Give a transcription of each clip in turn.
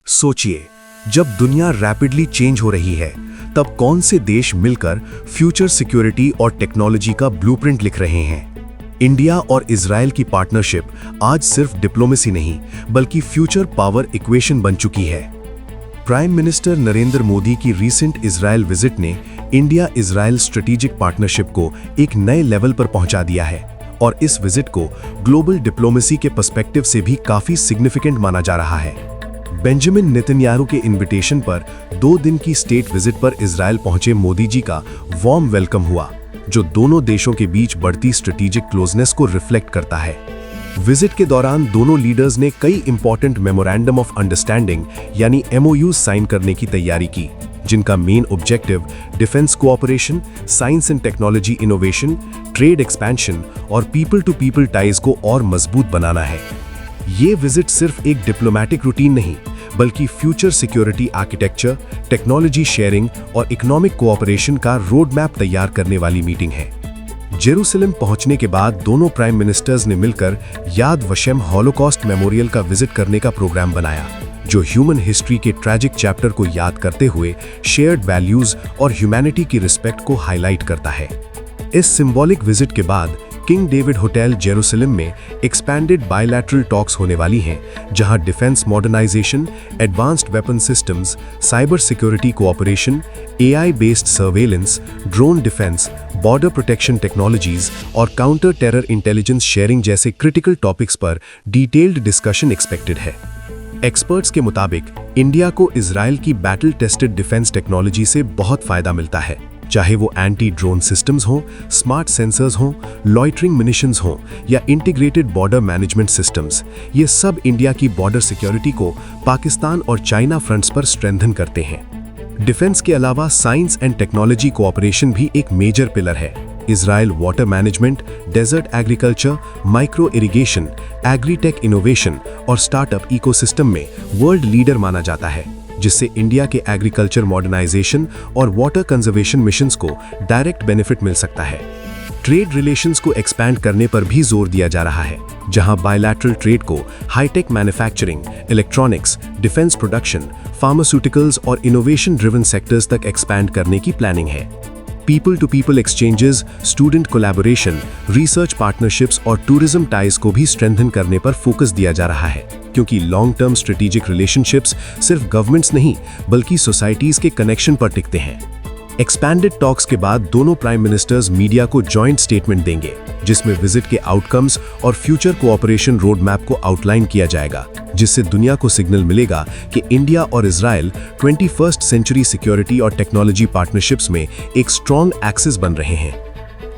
सोचिए, जब दुनिया रैपिडली चेंज हो रही है, तब कौन से देश मिलकर फ्यूचर सिक्योरिटी और टेक्नोलॉजी का ब्लूप्रिंट लिख रहे हैं। इंडिया और इजराइल की पार्टनरशिप आज सिर्फ डिप्लोमेसी नहीं, बल्कि फ्यूचर पावर इक्वेशन बन चुकी है। प्राइम मिनिस्टर नरेंद्र मोदी की रीसेंट इजराइल विजिट ने इंडिया इजराइल स्ट्रेटेजिक पार्टनरशिप को एक नए लेवल पर पहुंचा दिया है और इस विजिट को ग्लोबल डिप्लोमेसी के पर्सपेक्टिव से भी काफी सिग्निफिकेंट माना जा रहा है। बेंजामिन नेतन्याहू के इनविटेशन पर 2 दिन की स्टेट विजिट पर इजराइल पहुंचे मोदी जी का वार्म वेलकम हुआ, जो दोनों देशों के बीच बढ़ती स्ट्रेटेजिक क्लोजनेस को रिफ्लेक्ट करता है। विजिट के दौरान दोनों लीडर्स ने कई इंपॉर्टेंट मेमोरेंडम ऑफ अंडरस्टैंडिंग यानी MOUs साइन करने की तैयारी की, जिनका main objective defence cooperation, science and technology innovation, trade expansion और पीपल टू पीपल टाइज को और मजबूत बनाना है। ये विजिट सिर्फ एक डिप्लोमैटिक रूटीन नहीं, बल्कि future security architecture, technology sharing और इकोनॉमिक कोऑपरेशन का रोड मैप तैयार करने वाली मीटिंग है। जेरूसलम पहुंचने के बाद दोनों प्राइम मिनिस्टर्स ने मिलकर याद वशेम हॉलोकॉस्ट मेमोरियल का विजिट करने का प्रोग्राम बनाया, जो ह्यूमन हिस्ट्री के ट्रैजिक चैप्टर को याद करते हुए शेयर्ड वैल्यूज और ह्यूमैनिटी की रिस्पेक्ट को हाईलाइट करता है। इस सिंबॉलिक विजिट के बाद किंग डेविड होटल जेरूसलम में एक्सपैंडेड बायलैटरल टॉक्स होने वाली हैं, जहां defence modernisation, advanced weapon systems, cyber security cooperation, AI based surveillance, drone defence, border protection technologies और काउंटर टेरर इंटेलिजेंस शेयरिंग जैसे क्रिटिकल टॉपिक्स पर डिटेल्ड डिस्कशन एक्सपेक्टेड है। Experts के मुताबिक इंडिया को इजराइल की बैटल टेस्टेड डिफेंस टेक्नोलॉजी से बहुत फायदा मिलता है, चाहे वो एंटी ड्रोन सिस्टम्स हों, स्मार्ट सेंसर्स हों, लॉइटरिंग मिनिशंस हों या इंटीग्रेटेड बॉर्डर मैनेजमेंट सिस्टम्स। ये सब इंडिया की बॉर्डर सिक्योरिटी को पाकिस्तान और चाइना फ्रंट्स पर स्ट्रेंथन करते हैं। डिफेंस के अलावा साइंस एंड टेक्नोलॉजी कोऑपरेशन भी एक मेजर पिलर है। Israel water management, desert agriculture, micro irrigation, agritech innovation और स्टार्टअप इकोसिस्टम में वर्ल्ड लीडर माना जाता है, जिससे इंडिया के एग्रीकल्चर मॉडर्नाइजेशन और वाटर कंजर्वेशन मिशंस को डायरेक्ट बेनिफिट मिल सकता है। ट्रेड रिलेशंस को एक्सपैंड करने पर भी जोर दिया जा रहा है, जहां बायलैटरल ट्रेड को high tech manufacturing, electronics, defence production, pharmaceuticals और इनोवेशन ड्रिवन सेक्टर्स तक एक्सपैंड करने की प्लानिंग है। People to people exchanges, student collaboration, research partnerships और टूरिज्म टाइज को भी स्ट्रेंथन करने पर फोकस दिया जा रहा है, क्योंकि लॉन्ग टर्म स्ट्रेटेजिक रिलेशनशिप्स सिर्फ गवर्नमेंट्स नहीं, बल्कि सोसाइटीज के कनेक्शन पर टिकते हैं। एक्सपैंडेड टॉक्स के बाद दोनों प्राइम मिनिस्टर्स मीडिया को जॉइंट स्टेटमेंट देंगे, जिसमें विजिट के आउटकम्स और फ्यूचर कोऑपरेशन रोड मैप को आउटलाइन किया जाएगा, जिससे दुनिया को सिग्नल मिलेगा कि इंडिया और इजराइल 21st सेंचुरी सिक्योरिटी और टेक्नोलॉजी पार्टनरशिप्स में एक स्ट्रॉन्ग एक्सिस बन रहे हैं।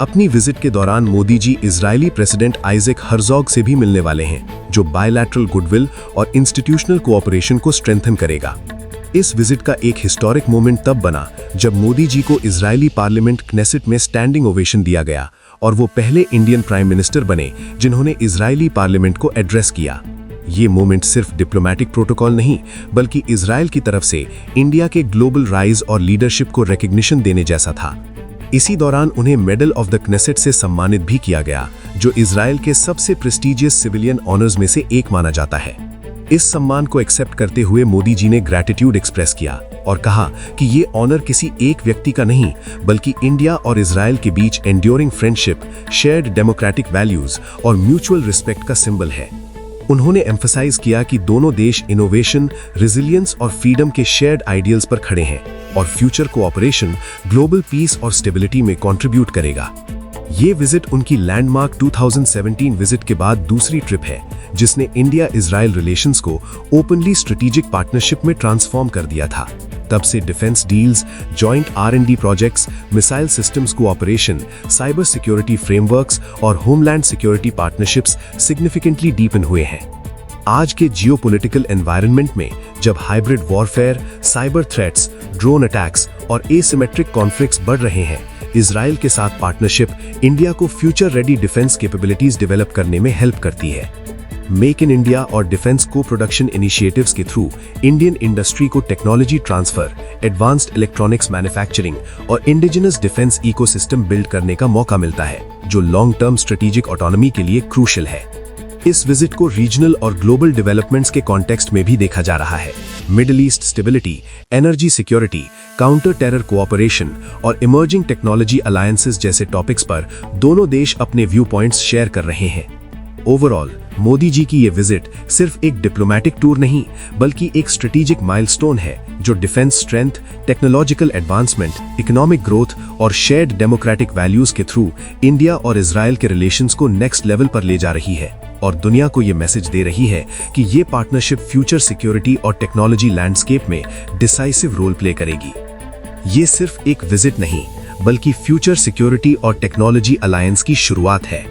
अपनी विजिट के दौरान Modi ji Israeli president Isaac Herzog से भी मिलने वाले हैं, जो बायलैटरल गुडविल और इंस्टीट्यूशनल कोऑपरेशन को स्ट्रेंथन करेगा। इस विजिट का एक हिस्टोरिक मोमेंट तब बना जब मोदी जी को इजरायली पार्लियामेंट क्नेसेट में स्टैंडिंग ओवेशन दिया गया और वो पहले इंडियन प्राइम मिनिस्टर बने जिन्होंने इजरायली पार्लियामेंट को एड्रेस किया। ये मोमेंट सिर्फ डिप्लोमैटिक प्रोटोकॉल नहीं, बल्कि इजराइल की तरफ से इंडिया के ग्लोबल राइज और लीडरशिप को रिकग्निशन देने जैसा था। इसी दौरान उन्हें मेडल ऑफ द क्नेसेट से सम्मानित भी किया गया, जो इजराइल के सबसे प्रेस्टिजियस सिविलियन ऑनर्स में से एक माना जाता है। इस सम्मान को एक्सेप्ट करते हुए मोदी जी ने ग्रैटिट्यूड एक्सप्रेस किया और कहा कि ये ऑनर किसी एक व्यक्ति का नहीं, बल्कि इंडिया और इजराइल के बीच enduring friendship, shared democratic values और म्यूचुअल रिस्पेक्ट का सिंबल है। उन्होंने एम्फसाइज किया कि दोनों देश इनोवेशन, रेजिलियंस और फ्रीडम के शेयर्ड आइडियल्स पर खड़े हैं और फ्यूचर कोऑपरेशन ग्लोबल पीस और स्टेबिलिटी में कंट्रीब्यूट करेगा। ये विजिट उनकी लैंडमार्क 2017 विजिट के बाद दूसरी ट्रिप है, जिसने इंडिया इजराइल रिलेशंस को ओपनली स्ट्रेटेजिक पार्टनरशिप में ट्रांसफॉर्म कर दिया था। तब से defence deals, joint R&D projects, missile systems cooperation, cyber security frameworks और homeland security partnerships significantly deepen हुए हैं। आज के जियोपॉलिटिकल एनवायरनमेंट में, जब hybrid warfare, cyber threats, drone attacks और एसिमेट्रिक कॉन्फ्लिक्ट्स बढ़ रहे हैं, इजराइल के साथ पार्टनरशिप इंडिया को future ready defence capabilities develop करने में हेल्प करती है। मेक इन इंडिया और डिफेंस को प्रोडक्शन इनिशिएटिव्स के थ्रू इंडियन इंडस्ट्री को technology transfer, advanced electronics manufacturing और इंडिजिनस डिफेंस इकोसिस्टम बिल्ड करने का मौका मिलता है, जो लॉन्ग टर्म स्ट्रेटेजिक ऑटोनॉमी के लिए क्रूशियल है। इस विजिट को रीजनल और ग्लोबल डेवलपमेंट्स के कॉन्टेक्स्ट में भी देखा जा रहा है। Middle east stability, energy security, counter terror cooperation और इमर्जिंग टेक्नोलॉजी अलायंसेस जैसे टॉपिक्स पर दोनों देश अपने व्यू पॉइंट्स शेयर कर रहे हैं। ओवरऑल मोदी जी की ये विजिट सिर्फ एक डिप्लोमैटिक टूर नहीं बल्कि एक स्ट्रेटेजिक माइलस्टोन है जो defence strength, technological advancement, economic growth और शेयर्ड डेमोक्रेटिक वैल्यूज के थ्रू इंडिया और इजराइल के रिलेशंस को नेक्स्ट लेवल पर ले जा रही है और दुनिया को ये मैसेज दे रही है कि ये पार्टनरशिप फ्यूचर सिक्योरिटी और टेक्नोलॉजी लैंडस्केप में डिसाइसिव रोल प्ले करेगी। ये सिर्फ एक विजिट नहीं बल्कि फ्यूचर सिक्योरिटी और टेक्नोलॉजी अलायंस की शुरुआत है।